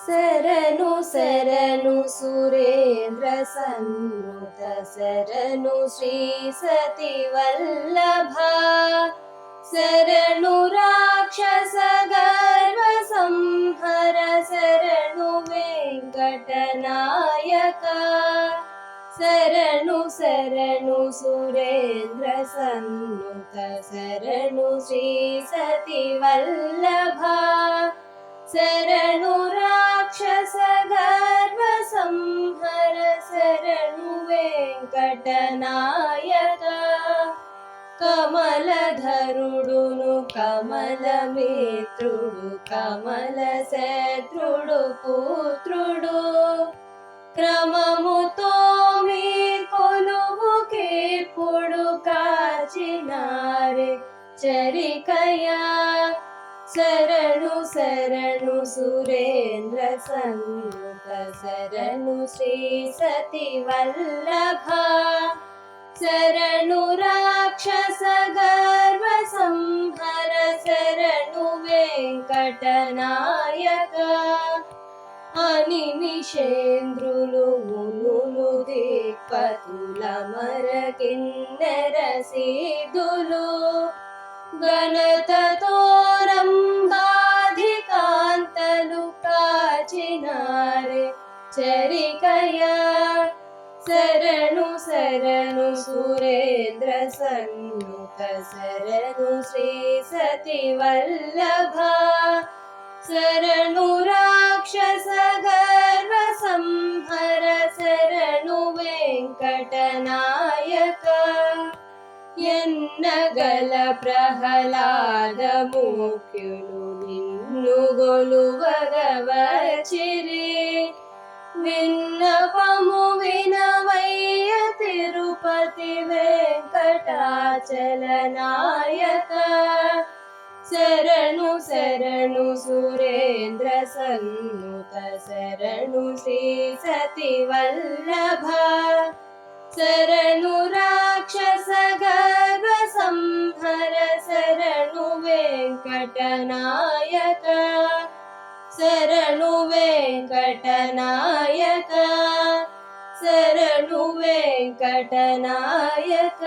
శరణు శరణు సురేంద్ర సన్నుత శరణు శ్రీ సతి వల్లభ శరణు రాక్షస గర్వ సంహర శరణు వెంకటనాయక శరణు శరణు సురేంద్ర సన్నుత శరణు శ్రీ సతి వల్లభ శరణు రాక్షస గర్వ సంహర శరణు వెంకటనాయక కమలధరుడును కమలమిత్రుడు కమల శత్రుడు పుత్రుడు క్రమముతో మీ కొలువుకిప్పుడు కాచినారే చరికయా శరణు శరణు సురేంద్ర సన్నుత శరణు శ్రీ సతి వల్లభ శరణు రాక్షస గర్వ సంహర శరణు వెంకటనాయక అనిమిషేంద్రులు మునులు దిక్పతుల మర కిన్నెర సిద్ధులు గణతతో రంభాధికాంతలు కాచినారే చరికయా శరణు శరణు సురేంద్ర సన్నుత శరణు శ్రీ సతి వల్లభ శరణు రాక్షస గర్వ సంహర శరణు వెంకటనాయక ఎన్నగల ప్రహ్లాద ముఖ్యులు నిన్ను గొలువగవచిరి విన్నపము వినవయ్య తిరుపతి వెంకటాచల నాయక శరణు శరణు సురేంద్ర సన్నుత శరణు శ్రీ సతి వల్లభ శరణు రాక్షస గర్వ సంహర శరణు వెంకటనాయక శరణు వెంకటనాయక శరణు వెంకటనాయక